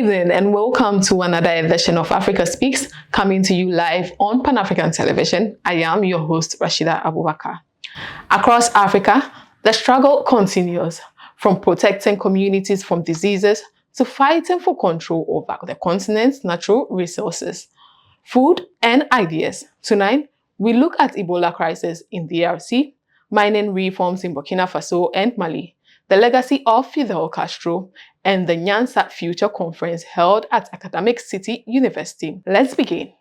evening and welcome to another edition of Afrika Speaks, coming to you live on Pan-African television. I am your host, Rashida Abubakar. Across Africa, the struggle continues, from protecting communities from diseases to fighting for control over the continent's natural resources, food and ideas. Tonight, we look at Ebola crisis in DRC, mining reforms in Burkina Faso and Mali, the legacy of Fidel Castro, and the Nyansa Future Conference held at Academic City University. Let's begin.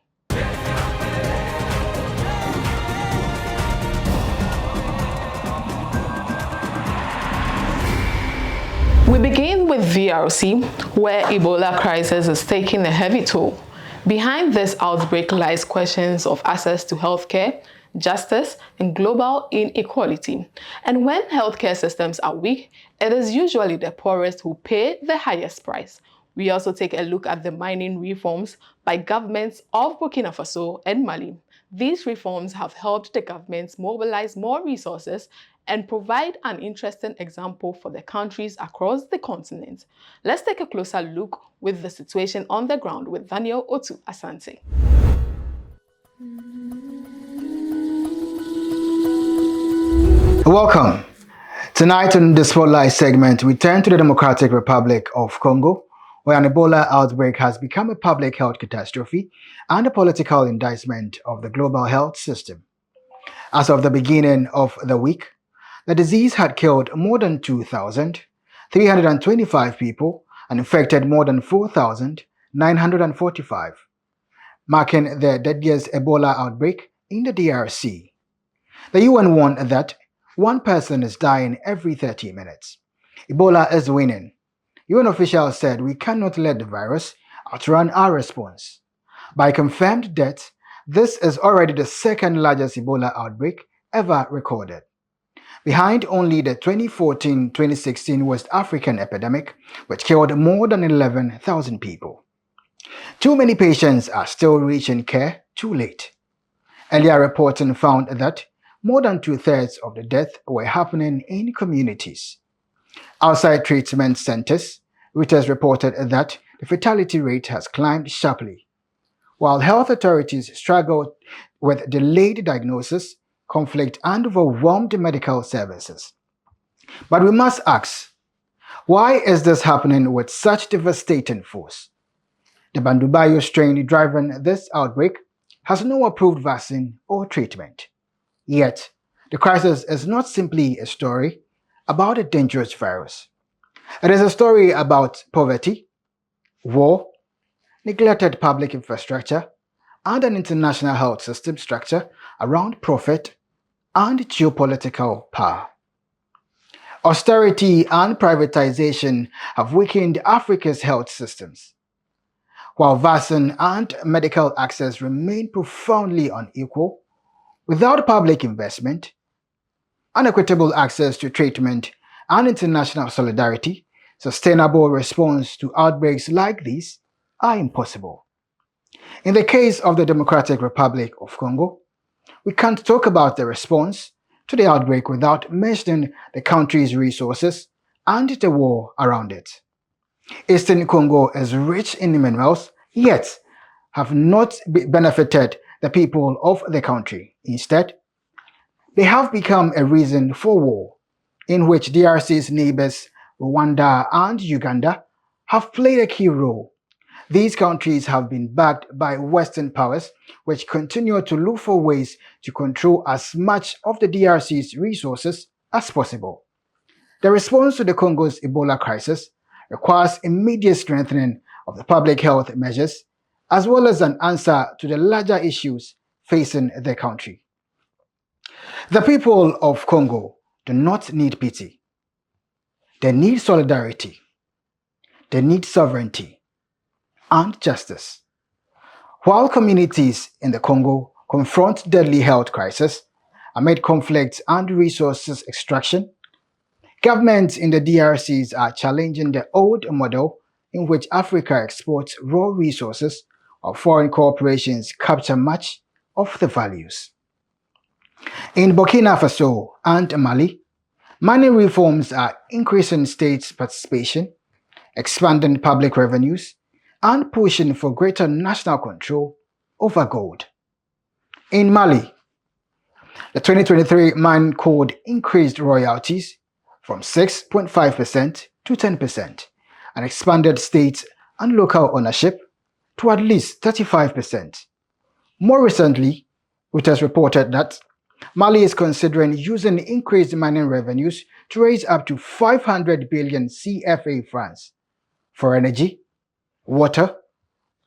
We begin with DRC, where Ebola crisis is taking a heavy toll. Behind this outbreak lies questions of access to healthcare, justice, and global inequality. And when healthcare systems are weak, it is usually the poorest who pay the highest price. We also take a look at the mining reforms by governments of Burkina Faso and Mali. These reforms have helped the governments mobilize more resources and provide an interesting example for the countries across the continent. Let's take a closer look with the situation on the ground with Daniel Otu Asante. Welcome. Tonight in the Spotlight segment, we turn to the Democratic Republic of Congo, where an Ebola outbreak has become a public health catastrophe and a political indictment of the global health system. As of the beginning of the week, the disease had killed more than 2,325 people and infected more than 4,945, marking the deadliest Ebola outbreak in the DRC. The UN warned that one person is dying every 30 minutes. Ebola is winning. UN officials said we cannot let the virus outrun our response. By confirmed deaths, this is already the second largest Ebola outbreak ever recorded, behind only the 2014-2016 West African epidemic, which killed more than 11,000 people. Too many patients are still reaching care too late. Earlier reporting found that more than two-thirds of the deaths were happening in communities. Outside treatment centers, Reuters reported that the fatality rate has climbed sharply, while health authorities struggle with delayed diagnosis, conflict, and overwhelmed medical services. But we must ask, why is this happening with such devastating force? The Bandubayo strain driving this outbreak has no approved vaccine or treatment. Yet, the crisis is not simply a story about a dangerous virus. It is a story about poverty, war, neglected public infrastructure, and an international health system structure around profit and geopolitical power. Austerity and privatization have weakened Africa's health systems, while vaccine and medical access remain profoundly unequal. Without public investment, unequitable access to treatment, and international solidarity, sustainable response to outbreaks like these are impossible. In the case of the Democratic Republic of Congo, we can't talk about the response to the outbreak without mentioning the country's resources and the war around it. Eastern Congo is rich in minerals, yet have not benefited the people of the country. Instead, they have become a reason for war, in which DRC's neighbors, Rwanda and Uganda, have played a key role. These countries have been backed by Western powers, which continue to look for ways to control as much of the DRC's resources as possible. The response to the Congo's Ebola crisis requires immediate strengthening of the public health measures, as well as an answer to the larger issues facing the country. The people of Congo do not need pity. They need solidarity. They need sovereignty and justice. While communities in the Congo confront deadly health crisis amid conflict and resources extraction, governments in the DRCs are challenging the old model in which Africa exports raw resources while foreign corporations capture much of the values. In Burkina Faso and Mali, mining reforms are increasing state participation, expanding public revenues, and pushing for greater national control over gold. In Mali, the 2023 Mine Code increased royalties from 6.5% to 10% and expanded state and local ownership to at least 35%. More recently, it has reported that Mali is considering using increased mining revenues to raise up to 500 billion CFA francs for energy, water,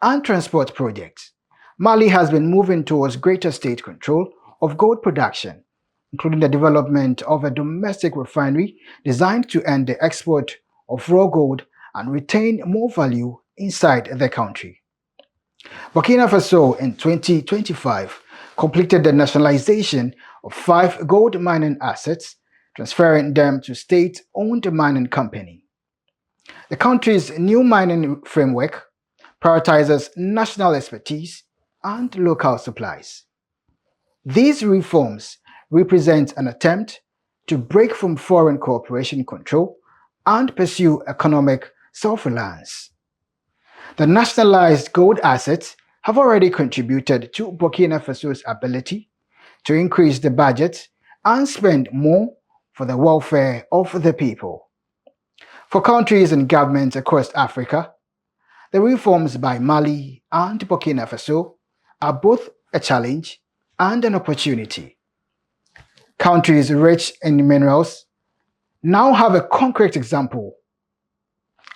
and transport projects. Mali has been moving towards greater state control of gold production, including the development of a domestic refinery designed to end the export of raw gold and retain more value inside the country. Burkina Faso in 2025 completed the nationalization of 5 gold mining assets, transferring them to state-owned mining company. The country's new mining framework prioritizes national expertise and local supplies. These reforms represent an attempt to break from foreign corporation control and pursue economic self-reliance. The nationalized gold assets have already contributed to Burkina Faso's ability to increase the budget and spend more for the welfare of the people. For countries and governments across Africa, the reforms by Mali and Burkina Faso are both a challenge and an opportunity. Countries rich in minerals now have a concrete example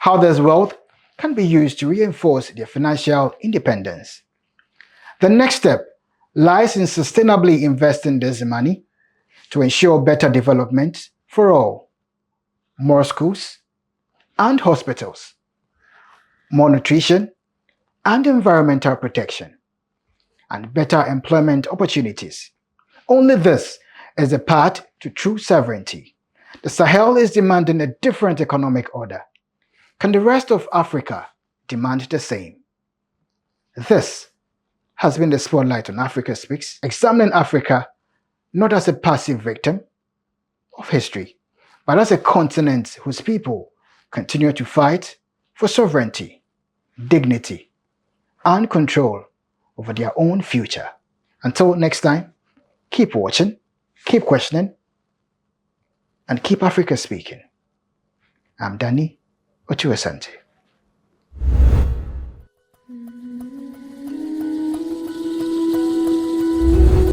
how this wealth can be used to reinforce their financial independence. The next step lies in sustainably investing this money to ensure better development for all, more schools and hospitals, more nutrition and environmental protection, and better employment opportunities. Only this is the path to true sovereignty. The Sahel is demanding a different economic order. Can the rest of Africa demand the same? This has been the Spotlight on Africa Speaks, examining Africa not as a passive victim of history, but as a continent whose people continue to fight for sovereignty, dignity, and control over their own future. Until next time, keep watching, keep questioning, and keep Africa speaking. I'm Danny Otuasante.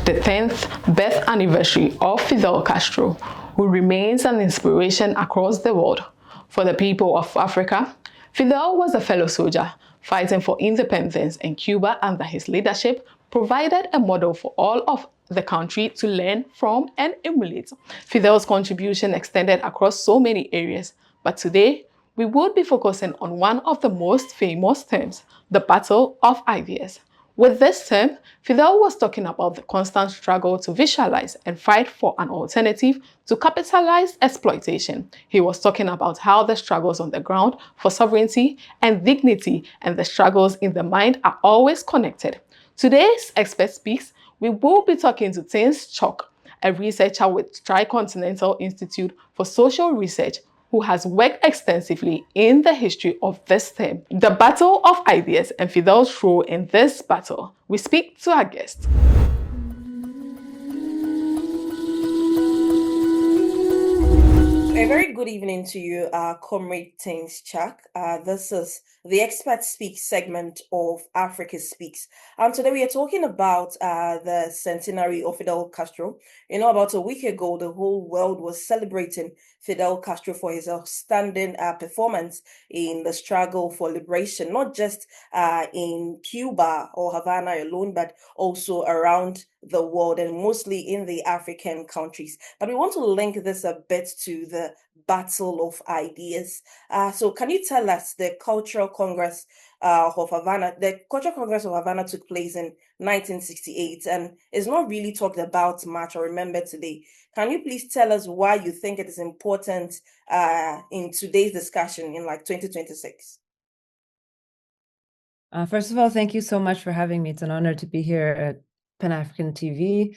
The 10th birth anniversary of Fidel Castro, who remains an inspiration across the world. For the people of Africa, Fidel was a fellow soldier fighting for independence in Cuba, and under his leadership provided a model for all of the country to learn from and emulate. Fidel's contribution extended across so many areas, but today we would be focusing on one of the most famous terms, the Battle of Ideas. With this term, Fidel was talking about the constant struggle to visualize and fight for an alternative to capitalized exploitation. He was talking about how the struggles on the ground for sovereignty and dignity and the struggles in the mind are always connected. Today's Expert Speaks, we will be talking to Tins Chok, a researcher with Tricontinental Institute for Social Research, who has worked extensively in the history of this term, the Battle of Ideas, and Fidel's role in this battle. We speak to our guest. A very good evening to you, Comrade Tins Chak. This is the Expert Speaks segment of Africa Speaks. Today we are talking about the centenary of Fidel Castro. About a week ago, the whole world was celebrating Fidel Castro for his outstanding performance in the struggle for liberation, not just in Cuba or Havana alone, but also around the world and mostly in the African countries. But we want to link this a bit to the Battle of Ideas. So can you tell us the Cultural Congress of Havana? The Cultural Congress of Havana took place in 1968 and is not really talked about much or remembered today. Can you please tell us why you think it is important in today's discussion in 2026? First of all, thank you so much for having me. It's an honor to be here at Pan-African TV.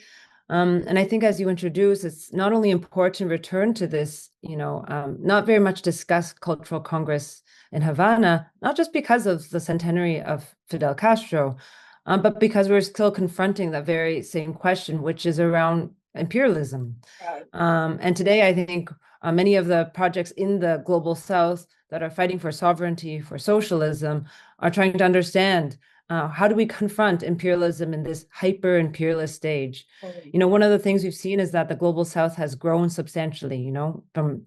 And I think as you introduce, it's not only important to return to this, not very much discussed Cultural Congress in Havana, not just because of the centenary of Fidel Castro, but because we're still confronting that very same question, which is around imperialism. Right. And today, I think many of the projects in the global South that are fighting for sovereignty, for socialism, are trying to understand how do we confront imperialism in this hyper-imperialist stage? One of the things we've seen is that the global South has grown substantially, from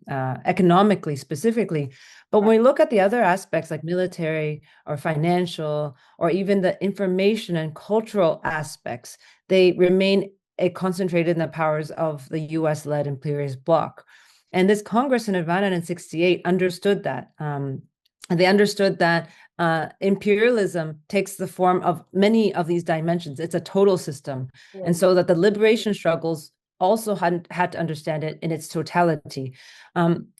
economically specifically. But when we look at the other aspects like military or financial, or even the information and cultural aspects, they remain concentrated in the powers of the US-led imperialist bloc. And this Congress in Havana in 1968 understood that. They understood that imperialism takes the form of many of these dimensions. It's a total system. And so that the liberation struggles also had to understand it in its totality.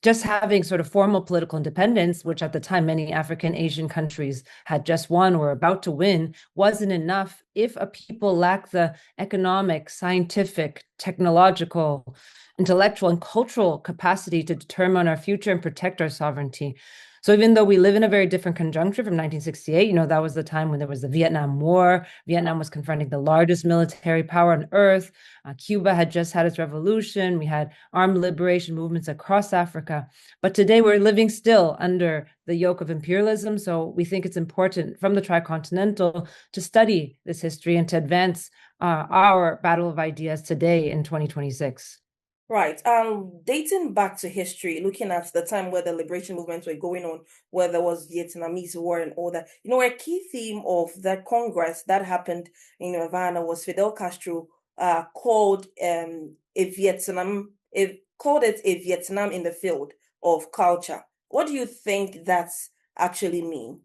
Just having sort of formal political independence, which at the time many African Asian countries had just won or about to win, wasn't enough if a people lack the economic, scientific, technological, intellectual, and cultural capacity to determine our future and protect our sovereignty. So even though we live in a very different conjuncture from 1968, that was the time when there was the Vietnam War. Vietnam was confronting the largest military power on earth. Cuba had just had its revolution. We had armed liberation movements across Africa. But today we're living still under the yoke of imperialism. So we think it's important from the Tricontinental to study this history and to advance our battle of ideas today in 2026. Right. Dating back to history, looking at the time where the liberation movements were going on, where there was Vietnamese War and all that, a key theme of that Congress that happened in Havana was Fidel Castro called called it a Vietnam in the field of culture. What do you think that's actually mean?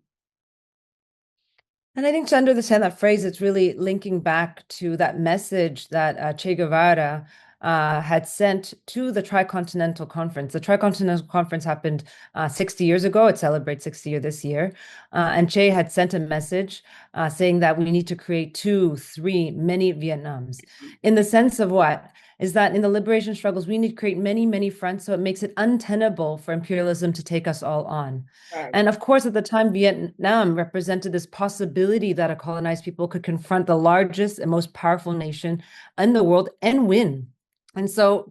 And I think to understand that phrase, it's really linking back to that message that Che Guevara had sent to the Tricontinental Conference. The Tricontinental Conference happened 60 years ago. It celebrates 60 years this year. And Che had sent a message saying that we need to create 2, 3, many Vietnams. In the sense of what? Is that in the liberation struggles, we need to create many, many fronts so it makes it untenable for imperialism to take us all on. Right. And of course, at the time, Vietnam represented this possibility that a colonized people could confront the largest and most powerful nation in the world and win. And so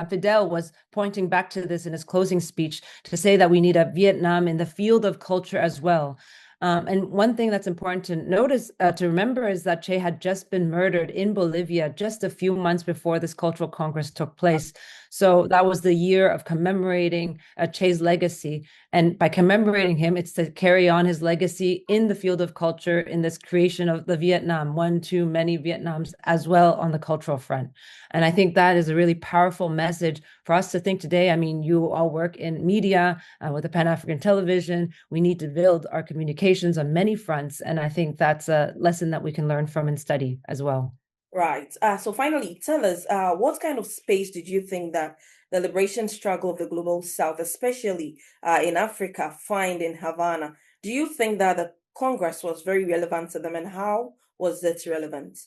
Fidel was pointing back to this in his closing speech to say that we need a Vietnam in the field of culture as well. And one thing that's important to notice, to remember, is that Che had just been murdered in Bolivia just a few months before this Cultural Congress took place. So that was the year of commemorating Che's legacy. And by commemorating him, it's to carry on his legacy in the field of culture, in this creation of the Vietnam, 1, 2, many Vietnams, as well on the cultural front. And I think that is a really powerful message for us to think today. I mean, you all work in media with the Pan-African television. We need to build our communications on many fronts. And I think that's a lesson that we can learn from and study as well. Right. So finally, tell us, what kind of space did you think that the liberation struggle of the global South, especially in Africa, find in Havana? Do you think that the Congress was very relevant to them, and how was it relevant?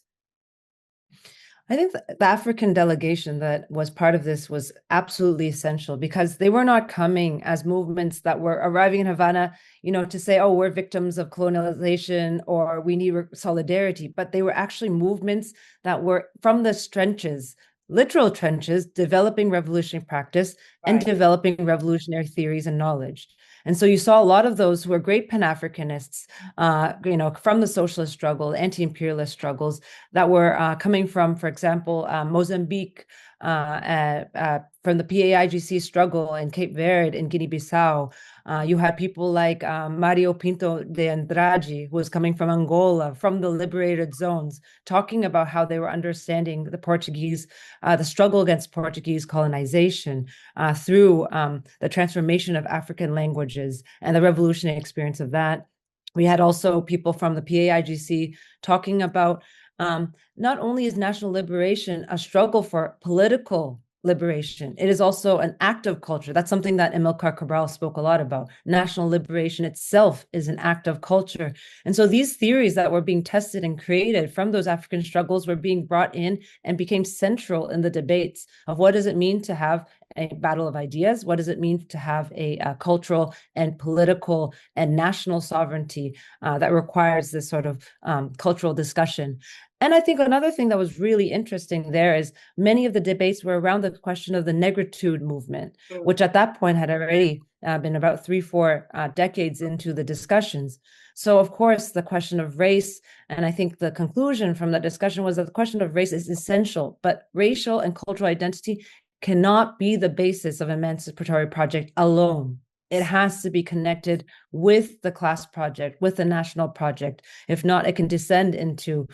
I think the African delegation that was part of this was absolutely essential because they were not coming as movements that were arriving in Havana, to say, oh, we're victims of colonialization or we need solidarity, but they were actually movements that were from the trenches, literal trenches, developing revolutionary practice and developing revolutionary theories and knowledge. And so you saw a lot of those who were great Pan-Africanists, from the socialist struggle, anti-imperialist struggles that were coming from, for example, Mozambique, from the PAIGC struggle in Cape Verde, in Guinea-Bissau. You had people like Mario Pinto de Andrade, who was coming from Angola, from the liberated zones, talking about how they were understanding the Portuguese, the struggle against Portuguese colonization through the transformation of African languages and the revolutionary experience of that. We had also people from the PAIGC talking about not only is national liberation a struggle for political liberation. It is also an act of culture. That's something that Amilcar Cabral spoke a lot about. National liberation itself is an act of culture. And so these theories that were being tested and created from those African struggles were being brought in and became central in the debates of what does it mean to have a battle of ideas? What does it mean to have a cultural and political and national sovereignty that requires this sort of cultural discussion? And I think another thing that was really interesting there is many of the debates were around the question of the negritude movement, which at that point had already been about 3-4 decades into the discussions. So, of course, the question of race, and I think the conclusion from that discussion was that the question of race is essential, but racial and cultural identity cannot be the basis of emancipatory project alone. It has to be connected with the class project, with the national project. If not, it can descend into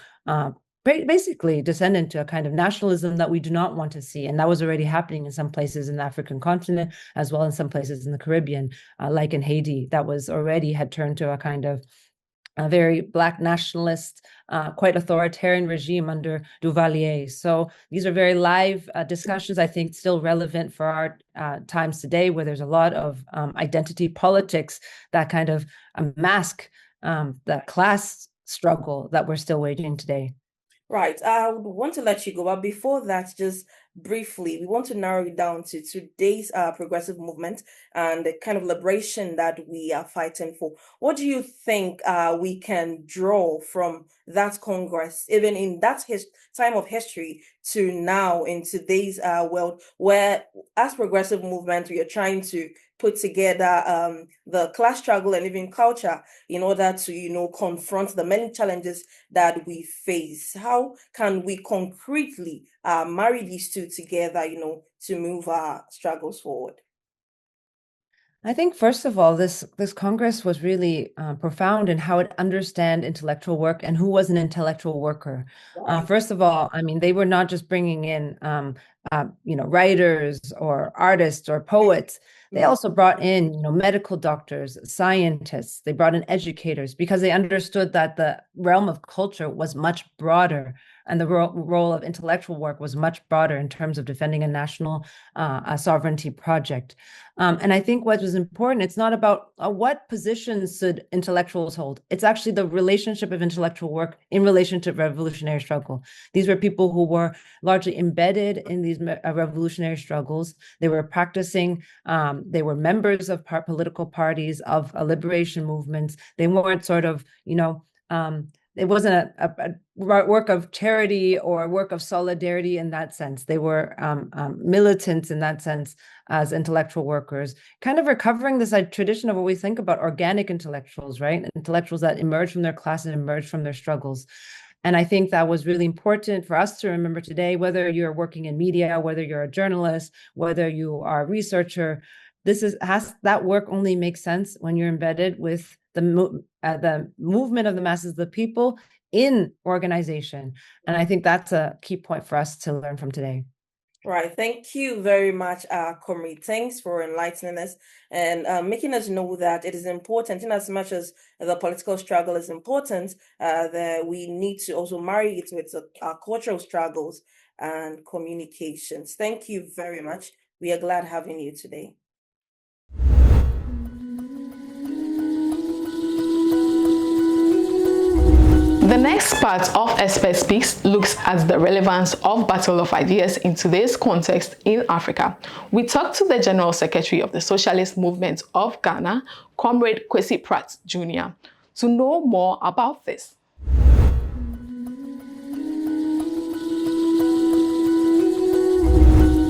basically descend into a kind of nationalism that we do not want to see. And that was already happening in some places in the African continent, as well as in some places in the Caribbean, like in Haiti, that was already had turned to a kind of a very Black nationalist, quite authoritarian regime under Duvalier. So these are very live discussions, I think, still relevant for our times today, where there's a lot of identity politics that kind of mask the class struggle that we're still waging today. Right. I would want to let you go, but before that, just briefly, we want to narrow it down to today's progressive movement and the kind of liberation that we are fighting for. What do you think we can draw from that Congress, even in that time of history, to now in today's world, where as progressive movement, we are trying to put together the class struggle and even culture in order to, confront the many challenges that we face? How can we concretely marry these two together, to move our struggles forward? I think, first of all, this Congress was really profound in how it understand intellectual work and who was an intellectual worker. First of all, I mean, they were not just bringing in, writers or artists or poets. They also brought in, medical doctors, scientists. They brought in educators because they understood that the realm of culture was much broader, and the role of intellectual work was much broader in terms of defending a national sovereignty project. And I think what was important, it's not about what positions should intellectuals hold. It's actually the relationship of intellectual work in relation to revolutionary struggle. These were people who were largely embedded in these revolutionary struggles. They were practicing, they were members of political parties, of liberation movements. They weren't sort of, it wasn't a work of charity or work of solidarity in that sense. They were militants in that sense as intellectual workers, kind of recovering this tradition of what we think about organic intellectuals, right? Intellectuals that emerge from their class and emerge from their struggles. And I think that was really important for us to remember today, whether you're working in media, whether you're a journalist, whether you are a researcher, that work only makes sense when you're embedded with the movement of the masses of the people in organization. And I think that's a key point for us to learn from today. Right. Thank you very much, Comrade. Thanks for enlightening us and making us know that it is important, in as much as the political struggle is important, that we need to also marry it with our cultural struggles and communications. Thank you very much. We are glad having you today. The next part of Expert Speaks looks at the relevance of Battle of Ideas in today's context in Africa. We talked to the General Secretary of the Socialist Movement of Ghana, Comrade Kwesi Pratt Jr., to know more about this.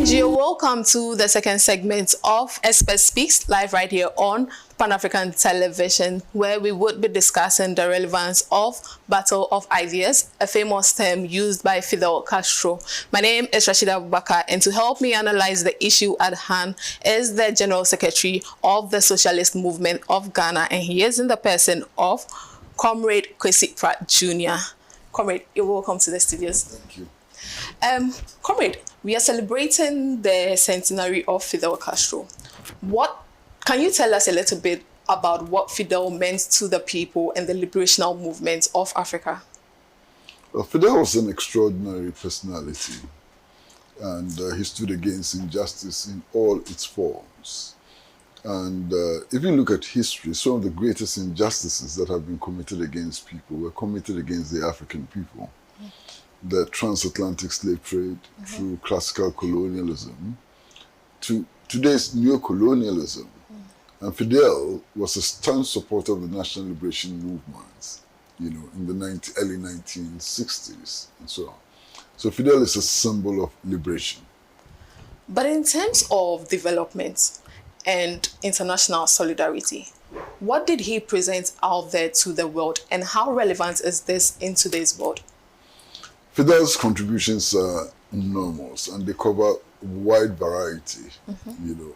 You're welcome to the second segment of Expert Speaks, live right here on Pan-African Television, where we would be discussing the relevance of Battle of Ideas, a famous term used by Fidel Castro. My name is Rashida Abubakar, and to help me analyze the issue at hand is the General Secretary of the Socialist Movement of Ghana, and he is in the person of Comrade Kwesi Pratt Jr. Comrade, you're welcome to the studios. Thank you. Comrade, we are celebrating the centenary of Fidel Castro. Can you tell us a little bit about what Fidel meant to the people and the liberational movement of Africa? Well, Fidel was an extraordinary personality. and he stood against injustice in all its forms. And if you look at history, some of the greatest injustices that have been committed against people were committed against the African people. The transatlantic slave trade, through classical colonialism, to today's neo-colonialism. And Fidel was a staunch supporter of the national liberation movement, in the early 1960s and so on. So Fidel is a symbol of liberation. But in terms of development and international solidarity, what did he present out there to the world, and how relevant is this in today's world? Fidel's contributions are enormous, and they cover a wide variety,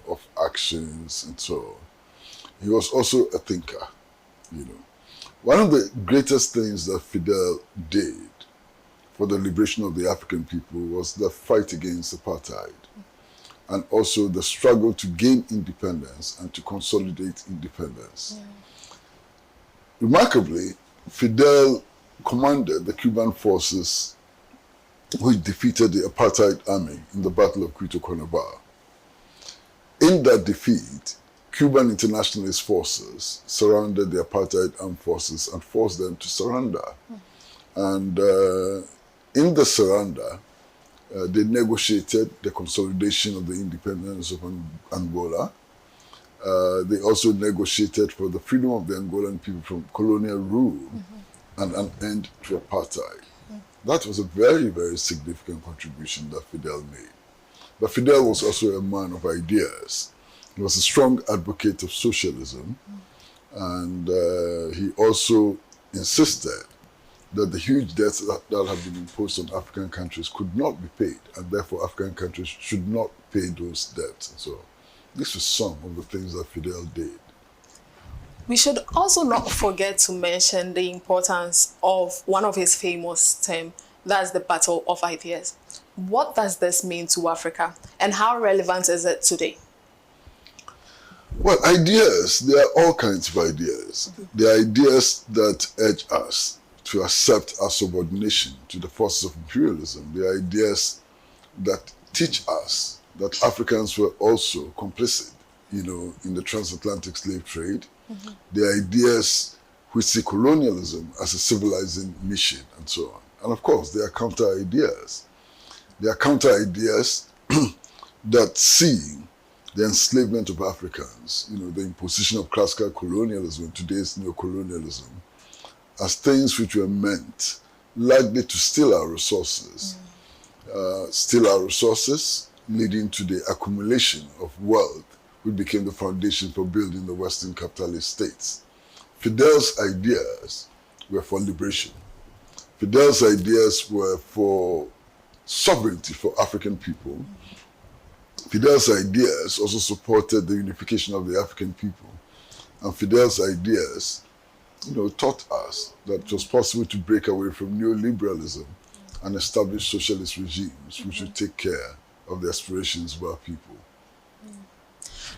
of actions and so on. He was also a thinker, One of the greatest things that Fidel did for the liberation of the African people was the fight against apartheid, and also the struggle to gain independence and to consolidate independence. Remarkably, Fidel commanded the Cuban forces which defeated the apartheid army in the Battle of Quito Cuernavaca. In that defeat, Cuban internationalist forces surrounded the apartheid armed forces and forced them to surrender. And in the surrender, they negotiated the consolidation of the independence of Angola. They also negotiated for the freedom of the Angolan people from colonial rule and an end to apartheid. That was a very, very significant contribution that Fidel made. But Fidel was also a man of ideas. He was a strong advocate of socialism, and he also insisted that the huge debts that have been imposed on African countries could not be paid, and therefore African countries should not pay those debts. And so this was some of the things that Fidel did. We should also not forget to mention the importance of one of his famous terms, that's the battle of ideas. What does this mean to Africa, and how relevant is it today? Well, ideas, there are all kinds of ideas. There are ideas that urge us to accept our subordination to the forces of imperialism. There are ideas that teach us that Africans were also complicit, in the transatlantic slave trade. There are ideas which see colonialism as a civilizing mission and so on. And of course, there are counter ideas. There are counter ideas that see the enslavement of Africans, the imposition of classical colonialism and today's neo-colonialism, as things which were meant largely to steal our resources. Leading to the accumulation of wealth, which became the foundation for building the Western capitalist states. Fidel's ideas were for liberation. Fidel's ideas were for sovereignty for African people. Fidel's ideas also supported the unification of the African people. And Fidel's ideas, taught us that it was possible to break away from neoliberalism and establish socialist regimes which would take care of the aspirations of our people.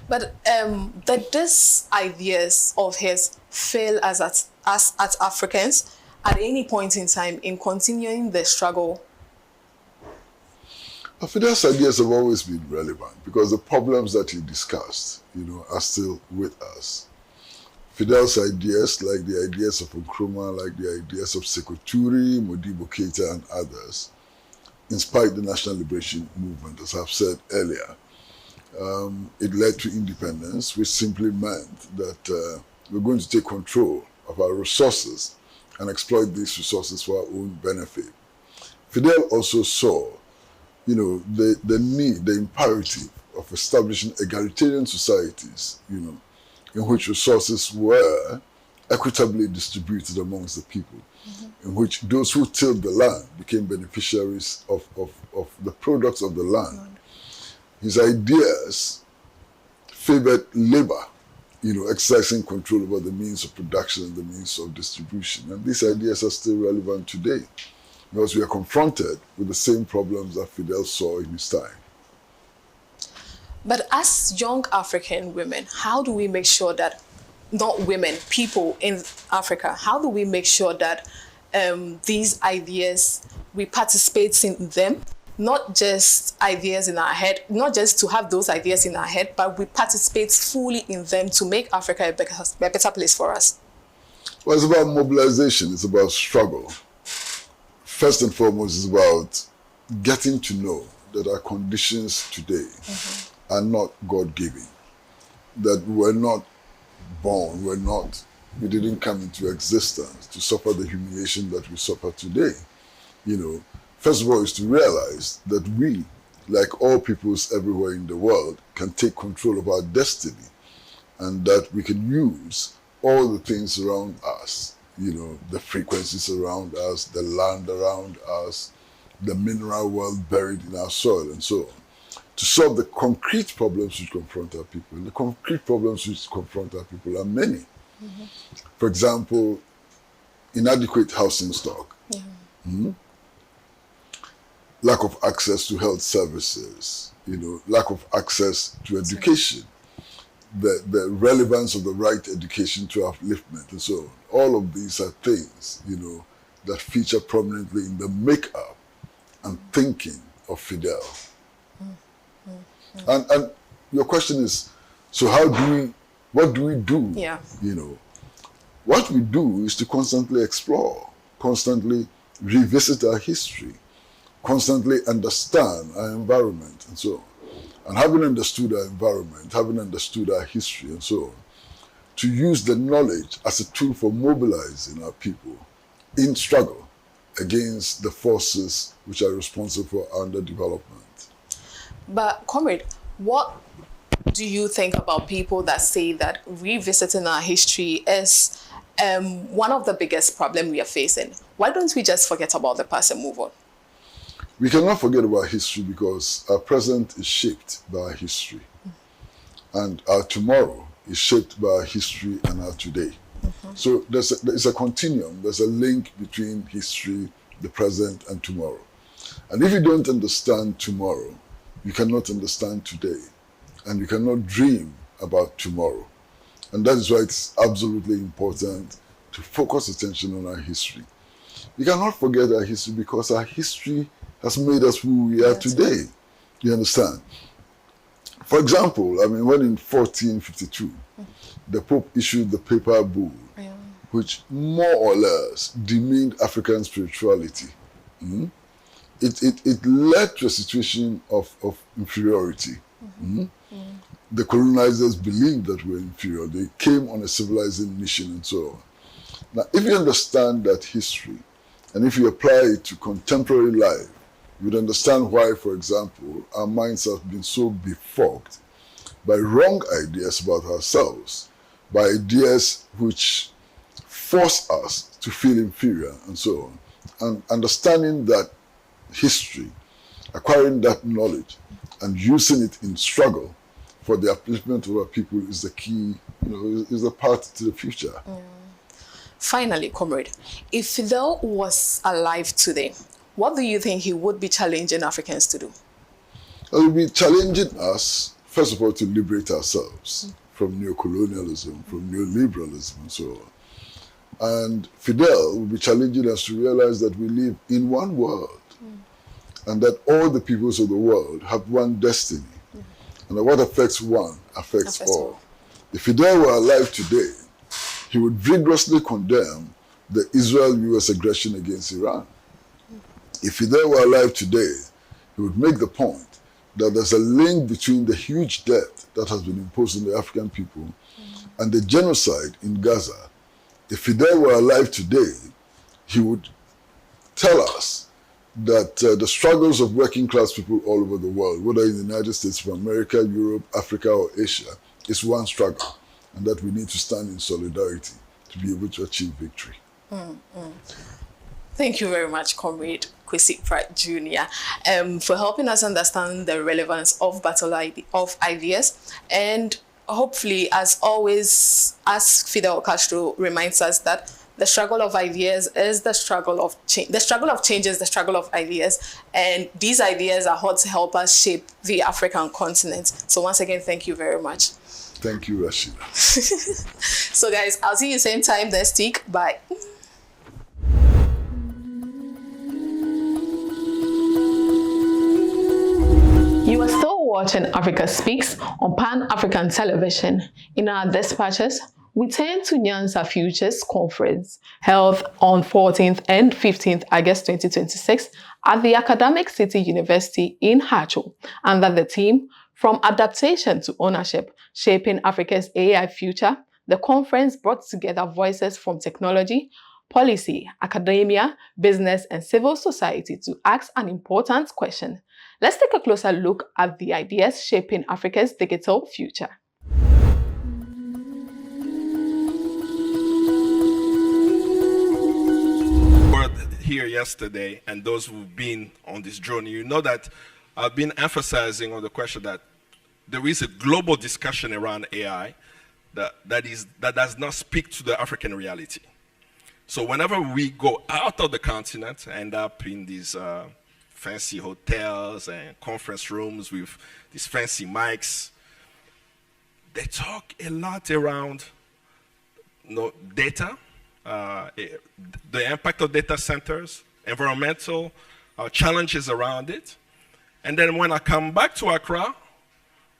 But did these ideas of his fail as Africans at any point in time in continuing the struggle? Fidel's ideas have always been relevant because the problems that he discussed, are still with us. Fidel's ideas, like the ideas of Nkrumah, like the ideas of Sekou Touré, Modibo Keita, and others, inspired the national liberation movement, as I've said earlier. It led to independence, which simply meant that we're going to take control of our resources and exploit these resources for our own benefit. Fidel also saw, the need, the imperative of establishing egalitarian societies, in which resources were equitably distributed amongst the people, in which those who tilled the land became beneficiaries of the products of the land. His ideas favored labor, exercising control over the means of production and the means of distribution. And these ideas are still relevant today because we are confronted with the same problems that Fidel saw in his time. But as young African women, how do we make sure that, not women, people in Africa, how do we make sure that these ideas, we participate in them not just ideas in our head, not just to have those ideas in our head, but we participate fully in them to make Africa a better place for us? Well, it's about mobilization. It's about struggle. First and foremost, it's about getting to know that our conditions today are not God-given. That we're not born, we didn't come into existence to suffer the humiliation that we suffer today. First of all, is to realize that we, like all peoples everywhere in the world, can take control of our destiny, and that we can use all the things around us, the frequencies around us, the land around us, the mineral wealth buried in our soil, and so on, to solve the concrete problems which confront our people. And the concrete problems which confront our people are many. For example, inadequate housing stock, lack of access to health services, lack of access to education, the relevance of the right education to upliftment, and so on. All of these are things, that feature prominently in the makeup and thinking of Fidel. And your question is, so what do we do? Yeah. What we do is to constantly explore, constantly revisit our history, constantly understand our environment, and so on. And having understood our environment, having understood our history, and so on, to use the knowledge as a tool for mobilizing our people in struggle against the forces which are responsible for our underdevelopment. But, Comrade, what do you think about people that say that revisiting our history is one of the biggest problems we are facing? Why don't we just forget about the past and move on? We cannot forget about history because our present is shaped by our history. And our tomorrow is shaped by our history and our today. So there's a continuum, there's a link between history, the present, and tomorrow. And if you don't understand tomorrow, you cannot understand today. And you cannot dream about tomorrow. And that is why it's absolutely important to focus attention on our history. We cannot forget our history because our history has made us who we are today. You understand? For example, when in 1452, the Pope issued the Papal Bull, which more or less demeaned African spirituality. It led to a situation of inferiority. The colonizers believed that we were inferior. They came on a civilizing mission and so on. Now, if you understand that history, and if you apply it to contemporary life, you would understand why, for example, our minds have been so befogged by wrong ideas about ourselves, by ideas which force us to feel inferior and so on. And understanding that history, acquiring that knowledge, and using it in struggle for the upliftment of our people is the key, is the path to the future. Finally, Comrade, if Fidel was alive today, what do you think he would be challenging Africans to do? He would be challenging us, first of all, to liberate ourselves from neocolonialism, from neoliberalism, and so on. And Fidel would be challenging us to realize that we live in one world, and that all the peoples of the world have one destiny, and that what affects one affects all. If Fidel were alive today, he would vigorously condemn the Israel-US aggression against Iran. If Fidel were alive today, he would make the point that there's a link between the huge debt that has been imposed on the African people and the genocide in Gaza. If Fidel were alive today, he would tell us that the struggles of working class people all over the world, whether in the United States of America, Europe, Africa, or Asia, is one struggle, and that we need to stand in solidarity to be able to achieve victory. Thank you very much, Comrade Kwesi Pratt Jr., for helping us understand the relevance of battle of ideas. And hopefully, as always, as Fidel Castro reminds us, that the struggle of ideas is the struggle of change. The struggle of change is the struggle of ideas. And these ideas are what help us shape the African continent. So once again, thank you very much. Thank you, Rashida. So guys, I'll see you same time next week. Bye. watching Africa Speaks on Pan-African Television. In our dispatches, we turn to Nyanza Futures Conference, held on 14th and 15th August 2026 at the Academic City University in Hacho, under the theme, From Adaptation to Ownership, Shaping Africa's AI Future. The conference brought together voices from technology, policy, academia, business, and civil society to ask an important question. Let's take a closer look at the ideas shaping Africa's digital future. Here yesterday, and those who've been on this journey, you know that I've been emphasizing on the question that there is a global discussion around AI that does not speak to the African reality. So whenever we go out of the continent, end up in these fancy hotels and conference rooms with these fancy mics, they talk a lot around data, the impact of data centers, environmental challenges around it. And then when I come back to Accra,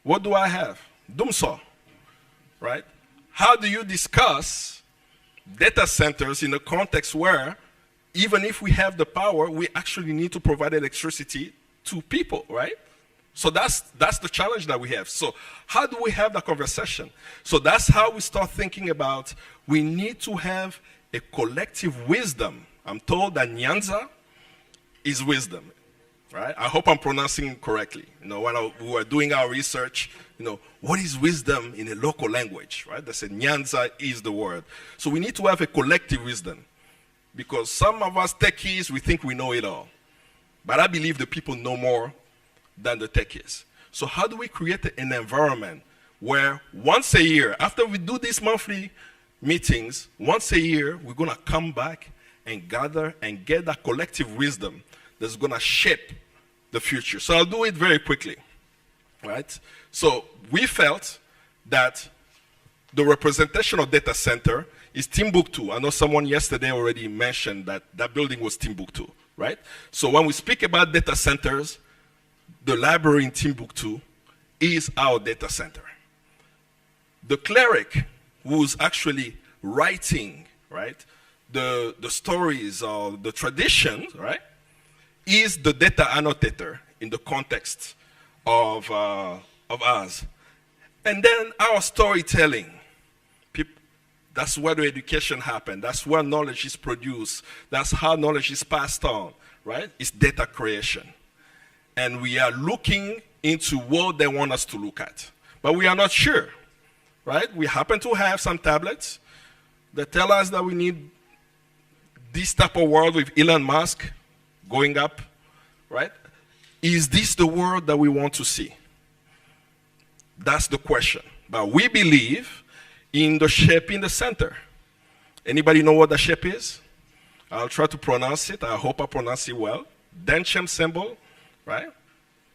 what do I have? Dumso, right? How do you discuss data centers in a context where, even if we have the power, we actually need to provide electricity to people, right? So that's the challenge that we have. So how do we have that conversation? So that's how we start thinking about, we need to have a collective wisdom. I'm told that Nyanza is wisdom, right? I hope I'm pronouncing correctly. When we were doing our research, what is wisdom in a local language, right? They said Nyanza is the word. So we need to have a collective wisdom, because some of us techies, we think we know it all. But I believe the people know more than the techies. So how do we create an environment where once a year, after we do these monthly meetings, once a year, we're gonna come back and gather and get that collective wisdom that's gonna shape the future. So I'll do it very quickly, right? So we felt that the representation of data center is Timbuktu. I know someone yesterday already mentioned that that building was Timbuktu, right? So when we speak about data centers, the library in Timbuktu is our data center. The cleric who's actually writing, right, the stories or the traditions, right, is the data annotator in the context of us. And then our storytelling, that's where the education happens. That's where knowledge is produced. That's how knowledge is passed on, right? It's data creation. And we are looking into what they want us to look at. But we are not sure, right? We happen to have some tablets that tell us that we need this type of world with Elon Musk going up, right? Is this the world that we want to see? That's the question. But we believe in the shape in the center. Anybody know what the shape is? I'll try to pronounce it. I hope I pronounce it well. Dentium symbol, right?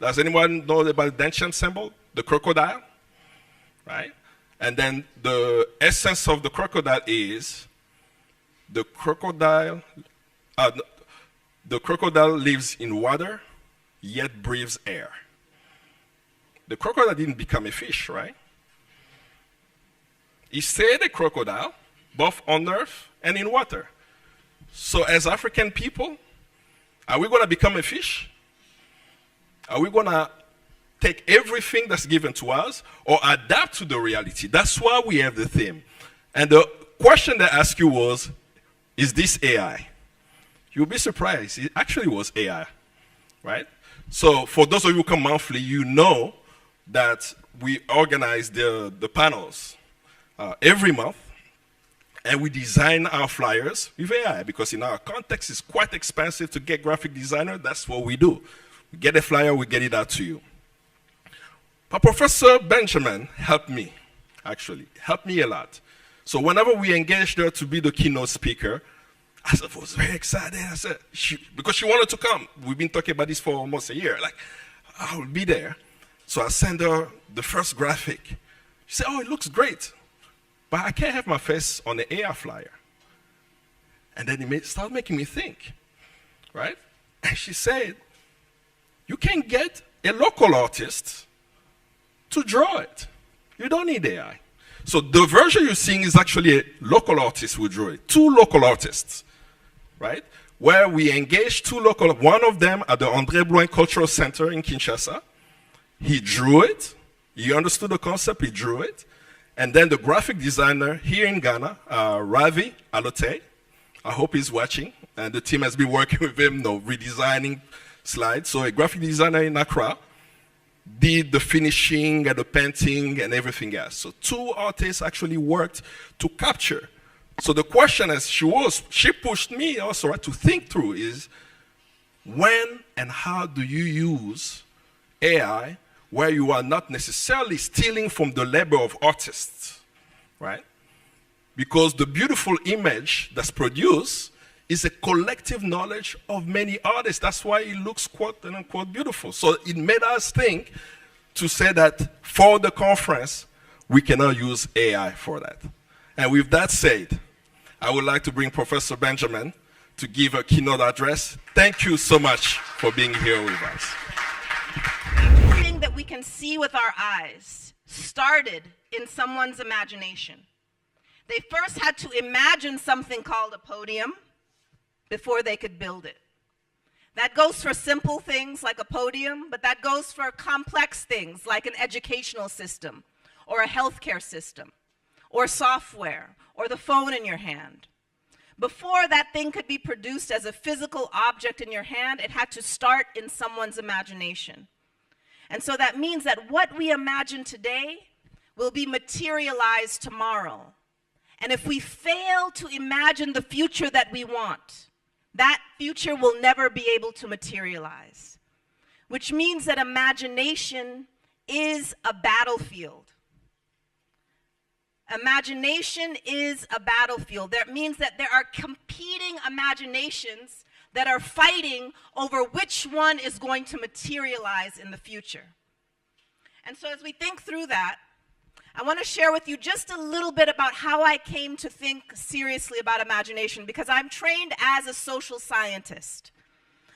Does anyone know about the dentium symbol? The crocodile, right? And then the essence of the crocodile is the crocodile lives in water, yet breathes air. The crocodile didn't become a fish, right? He stayed a crocodile, both on earth and in water. So as African people, are we going to become a fish? Are we going to take everything that's given to us or adapt to the reality? That's why we have the theme. And the question they asked you was, is this AI? You'll be surprised. It actually was AI, right? So for those of you who come monthly, you know that we organize the panels every month, and we design our flyers with AI, because in our context, it's quite expensive to get graphic designer. That's what we do. We get a flyer, we get it out to you. But Professor Benjamin helped me a lot. So whenever we engaged her to be the keynote speaker, I was very excited. I said, because she wanted to come. We've been talking about this for almost a year. Like, I'll be there. So I sent her the first graphic. She said, oh, it looks great, but I can't have my face on the AI flyer. And then it started making me think, right? And she said, you can get a local artist to draw it. You don't need AI. So the version you're seeing is actually a local artist who drew it. 2 local artists, right? Where we engaged 2 local, one of them at the André Bloin Cultural Center in Kinshasa. He drew it. He understood the concept. He drew it. And then the graphic designer here in Ghana, Ravi Alote, I hope he's watching. And the team has been working with him, redesigning slides. So a graphic designer in Accra did the finishing and the painting and everything else. So 2 artists actually worked to capture. So the question, as she pushed me also to think through is, when and how do you use AI where you are not necessarily stealing from the labor of artists, right? Because the beautiful image that's produced is a collective knowledge of many artists. That's why it looks quote unquote beautiful. So it made us think to say that for the conference, we cannot use AI for that. And with that said, I would like to bring Professor Benjamin to give a keynote address. Thank you so much for being here with us. Everything that we can see with our eyes started in someone's imagination. They first had to imagine something called a podium before they could build it. That goes for simple things like a podium, but that goes for complex things like an educational system or a healthcare system or software or the phone in your hand. Before that thing could be produced as a physical object in your hand, it had to start in someone's imagination. And so that means that what we imagine today will be materialized tomorrow. And if we fail to imagine the future that we want, that future will never be able to materialize. Which means that imagination is a battlefield. Imagination is a battlefield. That means that there are competing imaginations that are fighting over which one is going to materialize in the future. And so as we think through that, I want to share with you just a little bit about how I came to think seriously about imagination, because I'm trained as a social scientist.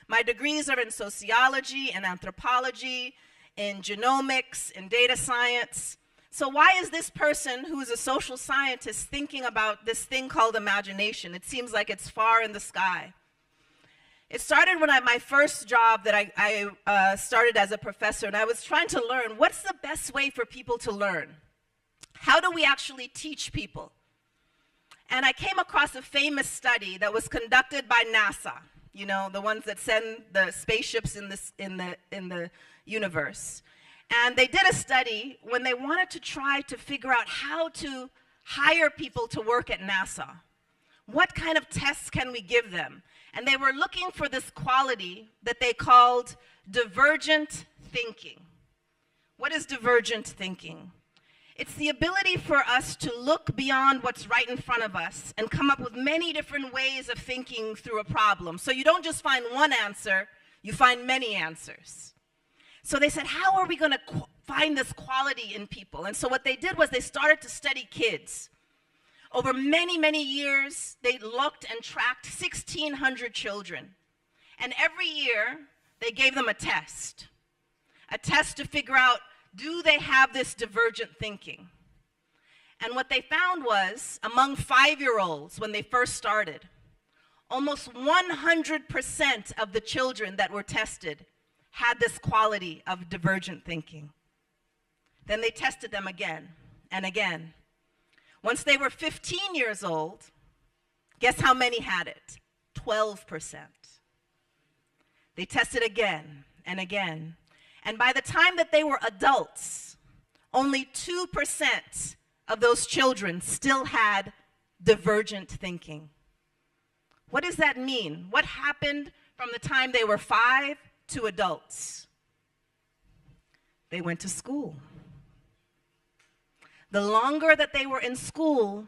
My degrees are in sociology and anthropology, in genomics, in data science. So why is this person who is a social scientist thinking about this thing called imagination? It seems like it's far in the sky. It started when my first job that I started as a professor, and I was trying to learn what's the best way for people to learn. How do we actually teach people? And I came across a famous study that was conducted by NASA, you know, the ones that send the spaceships in the universe. And they did a study when they wanted to try to figure out how to hire people to work at NASA. What kind of tests can we give them? And they were looking for this quality that they called divergent thinking. What is divergent thinking? It's the ability for us to look beyond what's right in front of us and come up with many different ways of thinking through a problem. So you don't just find one answer, you find many answers. So they said, how are we going to find this quality in people? And so what they did was they started to study kids. Over many, many years, they looked and tracked 1,600 children. And every year, they gave them a test to figure out, do they have this divergent thinking? And what they found was, among 5-year-olds, when they first started, almost 100% of the children that were tested had this quality of divergent thinking. Then they tested them again and again. Once they were 15 years old, guess how many had it? 12%. They tested again and again. And by the time that they were adults, only 2% of those children still had divergent thinking. What does that mean? What happened from the time they were 5 to adults? They went to school. The longer that they were in school,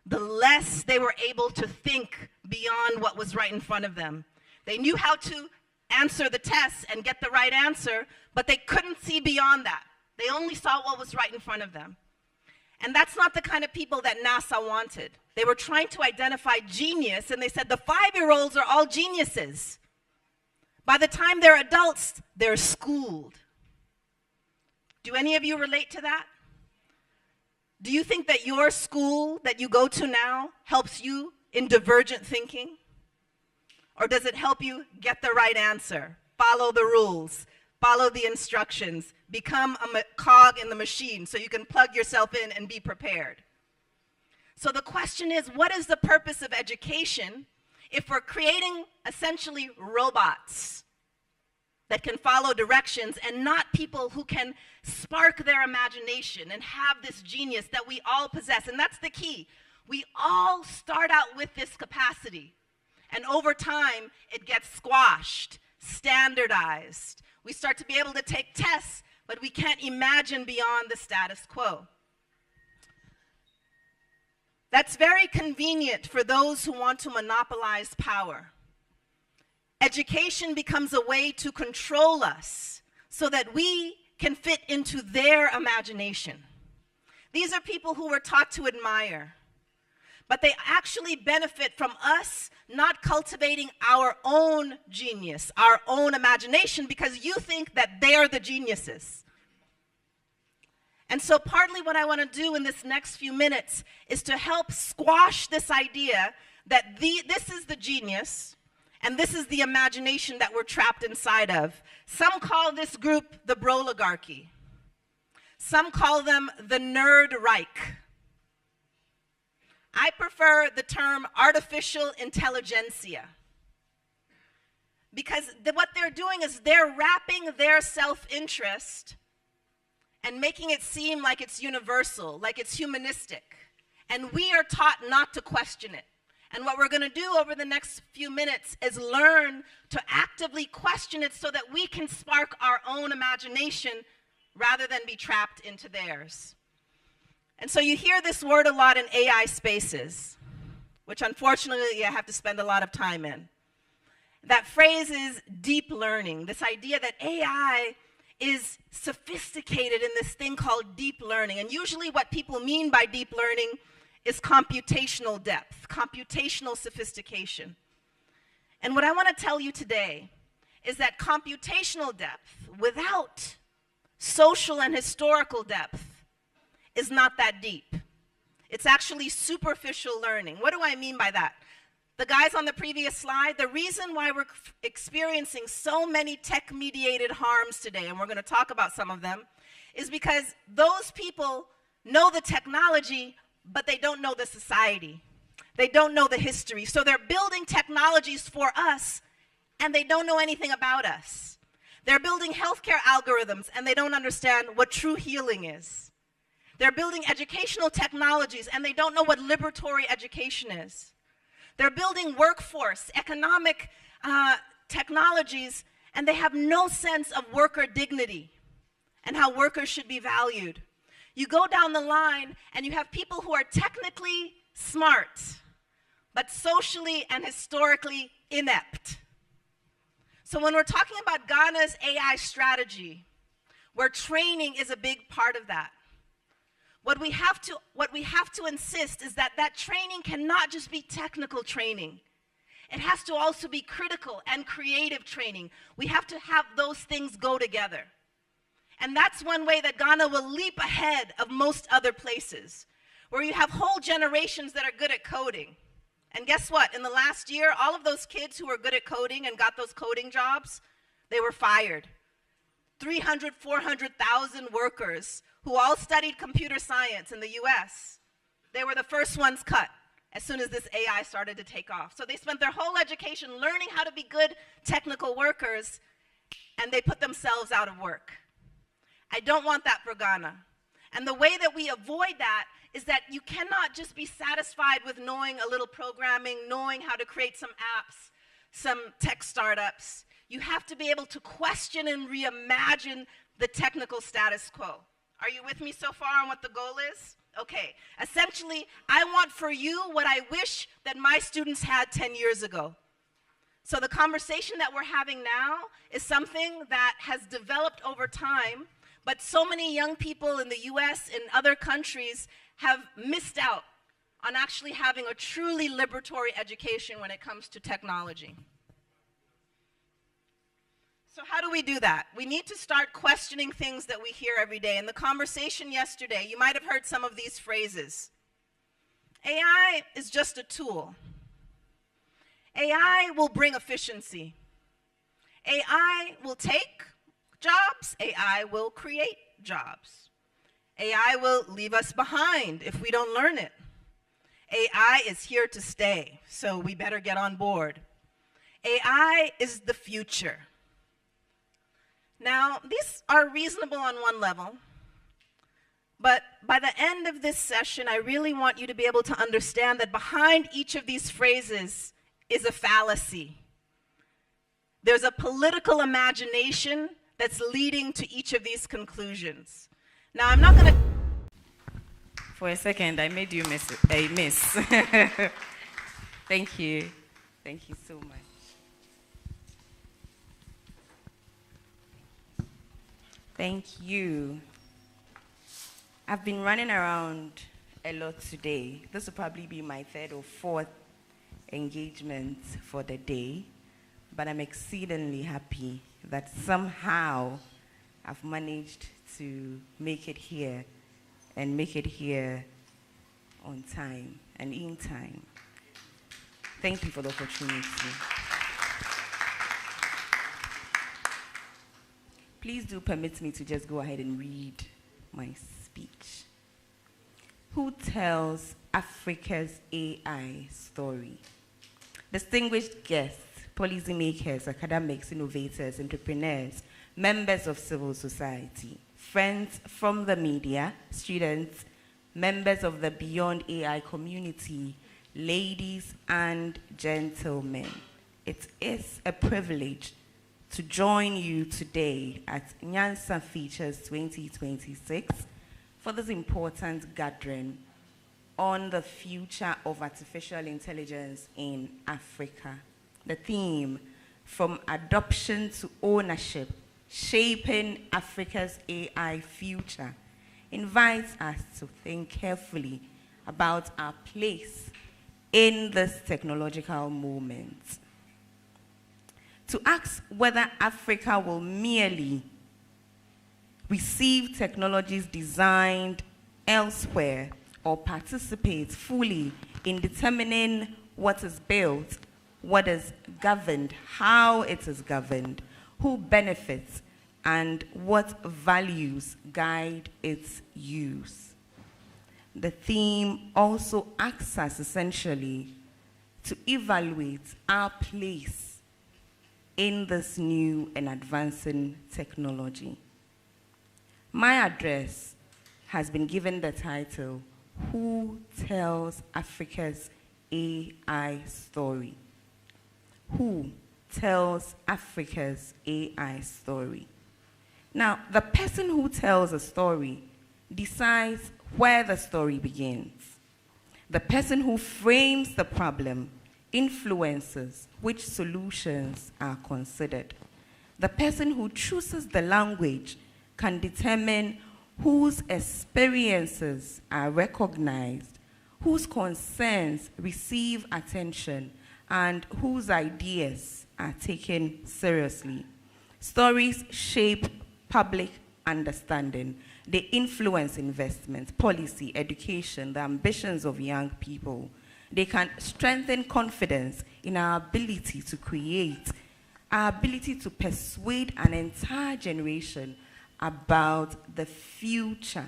the less they were able to think beyond what was right in front of them. They knew how to answer the tests and get the right answer, but they couldn't see beyond that. They only saw what was right in front of them. And that's not the kind of people that NASA wanted. They were trying to identify genius, and they said the 5-year-olds are all geniuses. By the time they're adults, they're schooled. Do any of you relate to that? Do you think that your school that you go to now helps you in divergent thinking? Or does it help you get the right answer, follow the rules, follow the instructions, become a cog in the machine so you can plug yourself in and be prepared? So the question is, what is the purpose of education if we're creating essentially robots that can follow directions and not people who can spark their imagination and have this genius that we all possess? And that's the key. We all start out with this capacity, and over time it gets squashed, standardized. We start to be able to take tests, but we can't imagine beyond the status quo. That's very convenient for those who want to monopolize power. Education becomes a way to control us so that we can fit into their imagination. These are people who we're taught to admire, but they actually benefit from us not cultivating our own genius, our own imagination, because you think that they're the geniuses. And so partly what I want to do in this next few minutes is to help squash this idea that this is the genius and this is the imagination that we're trapped inside of. Some call this group the broligarchy. Some call them the nerd Reich. I prefer the term artificial intelligentsia, because what they're doing is they're wrapping their self-interest and making it seem like it's universal, like it's humanistic. And we are taught not to question it. And what we're going to do over the next few minutes is learn to actively question it so that we can spark our own imagination rather than be trapped into theirs. And so you hear this word a lot in AI spaces, which unfortunately I have to spend a lot of time in. That phrase is deep learning, this idea that AI is sophisticated in this thing called deep learning. And usually what people mean by deep learning is computational depth, computational sophistication. And what I want to tell you today is that computational depth without social and historical depth is not that deep. It's actually superficial learning. What do I mean by that? The guys on the previous slide, the reason why we're experiencing so many tech-mediated harms today, and we're going to talk about some of them, is because those people know the technology, but they don't know the society. They don't know the history. So they're building technologies for us, and they don't know anything about us. They're building healthcare algorithms, and they don't understand what true healing is. They're building educational technologies, and they don't know what liberatory education is. They're building workforce, economic technologies, and they have no sense of worker dignity and how workers should be valued. You go down the line, and you have people who are technically smart, but socially and historically inept. So when we're talking about Ghana's AI strategy, where training is a big part of that, what we have to insist is that that training cannot just be technical training. It has to also be critical and creative training. We have to have those things go together. And that's one way that Ghana will leap ahead of most other places, where you have whole generations that are good at coding. And guess what? In the last year, all of those kids who were good at coding and got those coding jobs, they were fired. 300, 400,000 workers who all studied computer science in the US, they were the first ones cut as soon as this AI started to take off. So they spent their whole education learning how to be good technical workers, and they put themselves out of work. I don't want that for Ghana. And the way that we avoid that is that you cannot just be satisfied with knowing a little programming, knowing how to create some apps, some tech startups. You have to be able to question and reimagine the technical status quo. Are you with me so far on what the goal is? Okay. Essentially, I want for you what I wish that my students had 10 years ago. So the conversation that we're having now is something that has developed over time, but so many young people in the US and other countries have missed out on actually having a truly liberatory education when it comes to technology. So how do we do that? We need to start questioning things that we hear every day. In the conversation yesterday, you might have heard some of these phrases. AI is just a tool. AI will bring efficiency. AI will take jobs. AI will create jobs. AI will leave us behind if we don't learn it. AI is here to stay, so we better get on board. AI is the future. Now, these are reasonable on one level, but by the end of this session, I really want you to be able to understand that behind each of these phrases is a fallacy. There's a political imagination that's leading to each of these conclusions. Now, I'm not going to... For a second, I made you miss. Thank you. Thank you so much. Thank you. I've been running around a lot today. This will probably be my third or fourth engagement for the day, but I'm exceedingly happy that somehow I've managed to make it here and make it here on time and in time. Thank you for the opportunity. Please do permit me to just go ahead and read my speech. Who tells Africa's AI story? Distinguished guests, policymakers, academics, innovators, entrepreneurs, members of civil society, friends from the media, students, members of the Beyond AI community, ladies and gentlemen. It is a privilege to join you today at Nyansa Features 2026 for this important gathering on the future of artificial intelligence in Africa. The theme, from adoption to ownership, shaping Africa's AI future, invites us to think carefully about our place in this technological moment. To ask whether Africa will merely receive technologies designed elsewhere or participate fully in determining what is built, what is governed, how it is governed, who benefits, and what values guide its use. The theme also asks us essentially to evaluate our place in this new and advancing technology. My address has been given the title, Who Tells Africa's AI Story? Who tells Africa's AI story? Now, the person who tells a story decides where the story begins. The person who frames the problem influences which solutions are considered. The person who chooses the language can determine whose experiences are recognized, whose concerns receive attention, and whose ideas are taken seriously. Stories shape public understanding. They influence investment, policy, education, the ambitions of young people. They can strengthen confidence in our ability to create, our ability to persuade an entire generation about the future.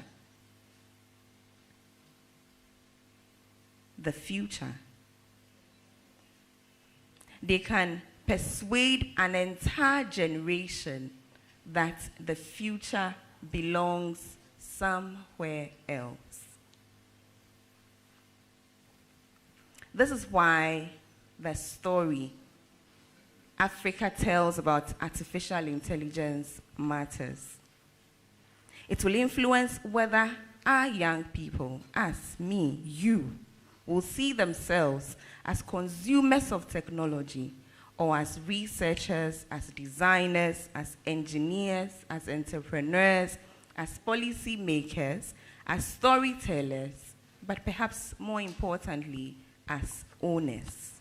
The future. They can persuade an entire generation that the future belongs somewhere else. This is why the story Africa tells about artificial intelligence matters. It will influence whether our young people, us, me, you, will see themselves as consumers of technology or as researchers, as designers, as engineers, as entrepreneurs, as policy makers, as storytellers, but perhaps more importantly, as owners.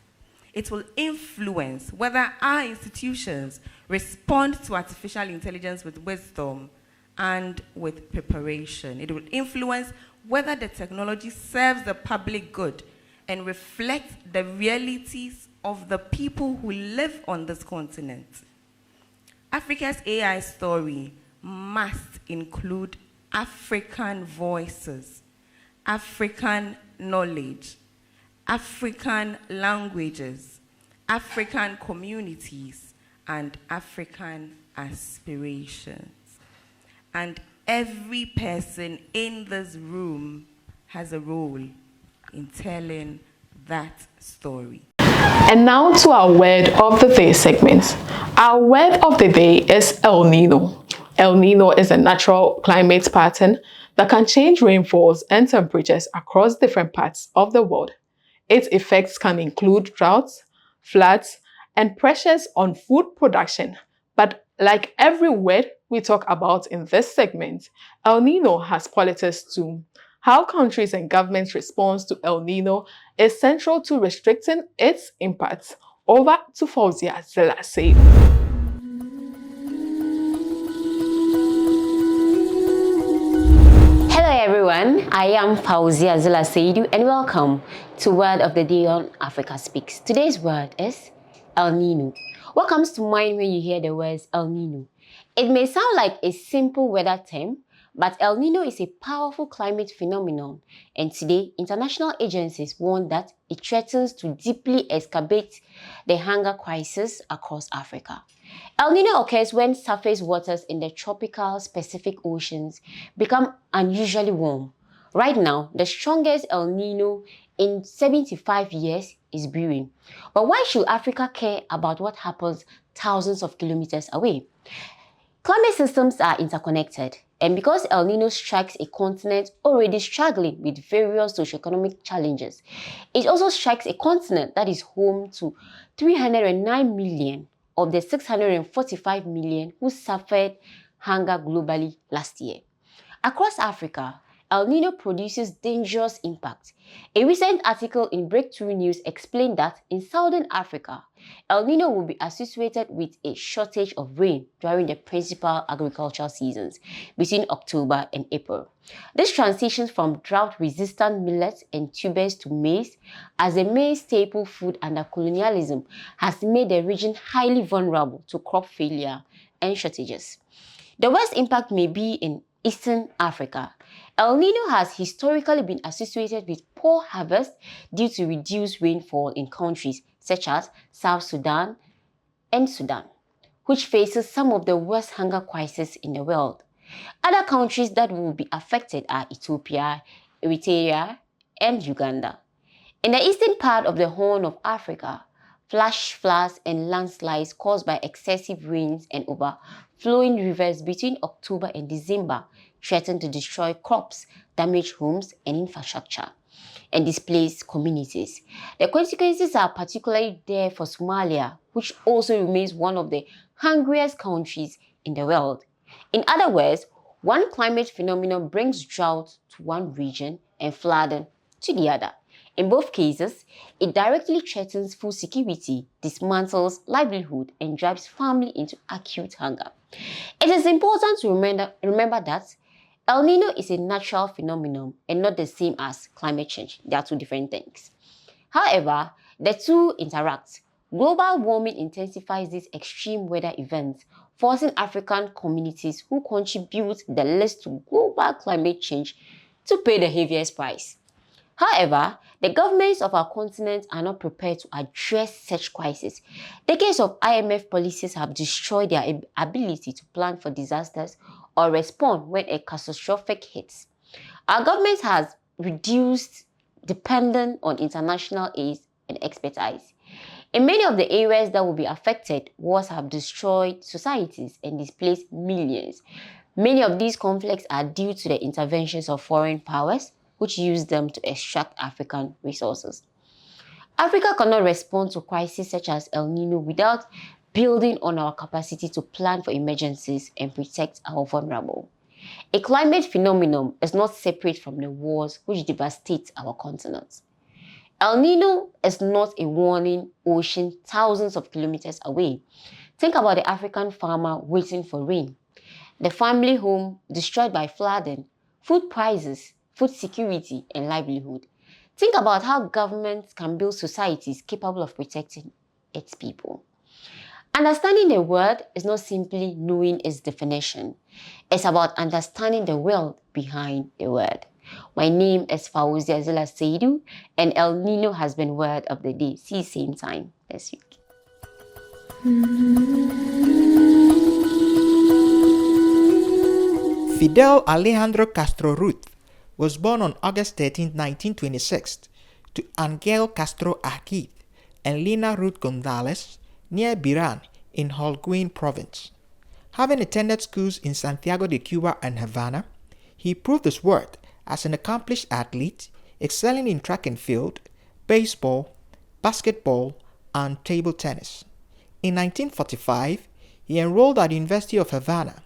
It will influence whether our institutions respond to artificial intelligence with wisdom and with preparation. It will influence whether the technology serves the public good and reflects the realities of the people who live on this continent. Africa's AI story must include African voices, African knowledge, African languages, African communities, and African aspirations. And every person in this room has a role in telling that story. And now to our word of the day segment. Our word of the day is El Nino. El Nino is a natural climate pattern that can change rainfalls and temperatures across different parts of the world. Its effects can include droughts, floods, and pressures on food production. But like every word we talk about in this segment, El Nino has politics too. How countries and governments respond to El Nino is central to restricting its impacts. Over to Fauzia Zelasey. Hello everyone, I am Fauzia Zelasey and welcome to Word of the Day on Africa Speaks. Today's word is El Nino. What comes to mind when you hear the words El Nino? It may sound like a simple weather term, but El Nino is a powerful climate phenomenon, and today international agencies warn that it threatens to deeply exacerbate the hunger crisis across Africa. El Nino occurs when surface waters in the tropical Pacific Oceans become unusually warm. Right now, the strongest El Nino in 75 years is brewing. But why should Africa care about what happens thousands of kilometers away? Climate systems are interconnected, and because El Nino strikes a continent already struggling with various socioeconomic challenges, it also strikes a continent that is home to 309 million of the 645 million who suffered hunger globally last year. Across Africa, El Nino produces dangerous impact. A recent article in Breakthrough News explained that in Southern Africa, El Nino will be associated with a shortage of rain during the principal agricultural seasons between October and April. This transitions from drought-resistant millets and tubers to maize as a main staple food under colonialism has made the region highly vulnerable to crop failure and shortages. The worst impact may be in Eastern Africa. El Nino has historically been associated with poor harvest due to reduced rainfall in countries such as South Sudan and Sudan, which faces some of the worst hunger crises in the world. Other countries that will be affected are Ethiopia, Eritrea, and Uganda. In the eastern part of the Horn of Africa, flash floods and landslides caused by excessive rains and overflowing rivers between October and December threaten to destroy crops, damage homes and infrastructure, and displace communities. The consequences are particularly there for Somalia, which also remains one of the hungriest countries in the world. In other words, one climate phenomenon brings drought to one region and flooding to the other. In both cases, it directly threatens food security, dismantles livelihood, and drives family into acute hunger. It is important to remember that El Nino is a natural phenomenon and not the same as climate change. They are two different things. However, the two interact. Global warming intensifies these extreme weather events, forcing African communities who contribute the least to global climate change to pay the heaviest price. However, the governments of our continent are not prepared to address such crises. Decades of IMF policies have destroyed their ability to plan for disasters or respond when a catastrophe hits. Our government has reduced dependence on international aid and expertise. In many of the areas that will be affected, wars have destroyed societies and displaced millions. Many of these conflicts are due to the interventions of foreign powers, which use them to extract African resources. Africa cannot respond to crises such as El Nino without building on our capacity to plan for emergencies and protect our vulnerable. A climate phenomenon is not separate from the wars which devastate our continent. El Nino is not a warning ocean thousands of kilometers away. Think about the African farmer waiting for rain, the family home destroyed by flooding, food prices, food security, and livelihood. Think about how governments can build societies capable of protecting its people. Understanding a word is not simply knowing its definition. It's about understanding the world behind the word. My name is Fauzia Zila Seidu, and El Nino has been word of the day. See you same time this week. Fidel Alejandro Castro Ruth was born on August 13, 1926, to Angel Castro Arquid and Lina Ruth Gonzalez near Biran in Holguin province. Having attended schools in Santiago de Cuba and Havana, he proved his worth as an accomplished athlete, excelling in track and field, baseball, basketball, and table tennis. In 1945, he enrolled at the University of Havana,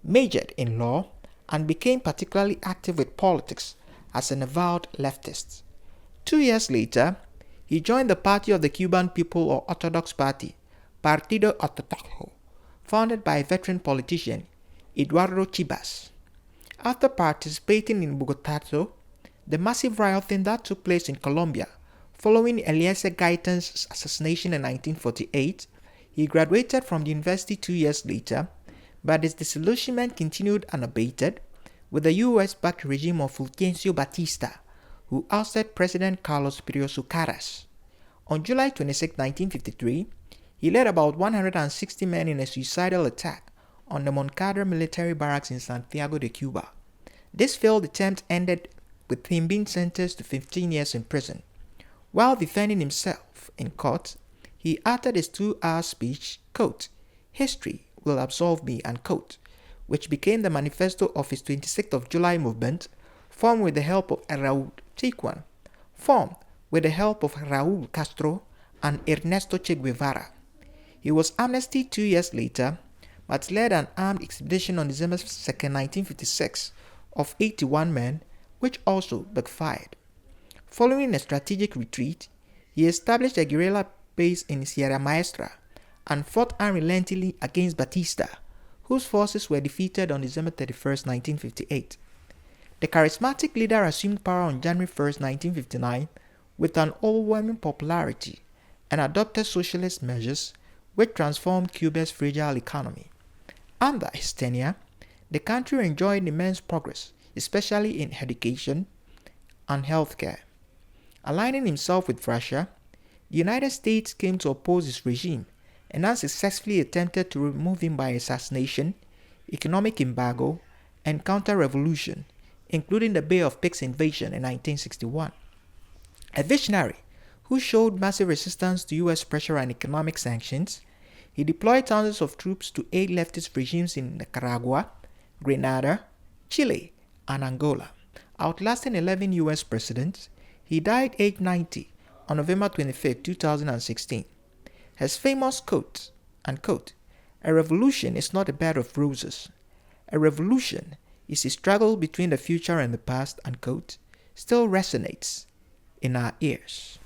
majored in law, and became particularly active with politics as an avowed leftist. 2 years later, he joined the Party of the Cuban People or Orthodox Party, Partido Ortodoxo, founded by veteran politician Eduardo Chibas. After participating in Bogotá, the massive rioting that took place in Colombia following Eliezer Gaitan's assassination in 1948, he graduated from the university 2 years later, but his disillusionment continued unabated with the US-backed regime of Fulgencio Batista, who ousted President Carlos Pirioso Caras. On July 26, 1953, he led about 160 men in a suicidal attack on the Moncada military barracks in Santiago de Cuba. This failed attempt ended with him being sentenced to 15 years in prison. While defending himself in court, he uttered his 2-hour speech, quote, "History will absolve me," unquote, which became the manifesto of his 26th of July movement, formed with the help of Raúl Castro and Ernesto Che Guevara. He was amnestied 2 years later, but led an armed expedition on December 2, 1956, of 81 men, which also backfired. Following a strategic retreat, he established a guerrilla base in Sierra Maestra and fought unrelentingly against Batista, whose forces were defeated on December 31, 1958. The charismatic leader assumed power on January 1, 1959, with an overwhelming popularity and adopted socialist measures which transformed Cuba's fragile economy. Under his tenure, the country enjoyed immense progress, especially in education and healthcare. Aligning himself with Russia, the United States came to oppose his regime and unsuccessfully attempted to remove him by assassination, economic embargo, and counter-revolution, including the Bay of Pigs invasion in 1961. A visionary who showed massive resistance to US pressure and economic sanctions, he deployed thousands of troops to aid leftist regimes in Nicaragua, Grenada, Chile, and Angola. Outlasting 11 US presidents, he died aged 90 on November 25, 2016. His famous quote, unquote, "A revolution is not a bed of roses. A revolution is a struggle between the future and the past," unquote, still resonates in our ears.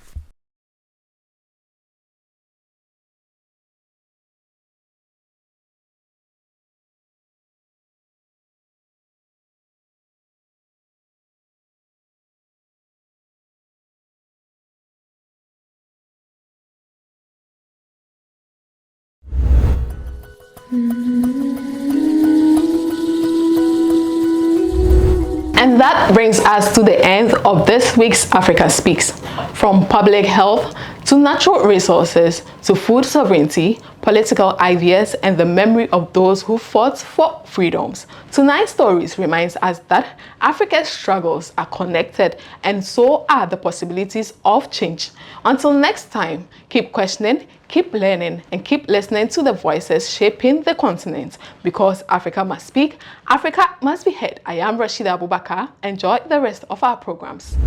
And that brings us to the end of this week's Africa Speaks. From public health to natural resources to food sovereignty, political ideas, and the memory of those who fought for freedoms. Tonight's stories reminds us that Africa's struggles are connected and so are the possibilities of change. Until next time, keep questioning, keep learning, and keep listening to the voices shaping the continent. Because Africa must speak, Africa must be heard. I am Rashida Abubakar. Enjoy the rest of our programs.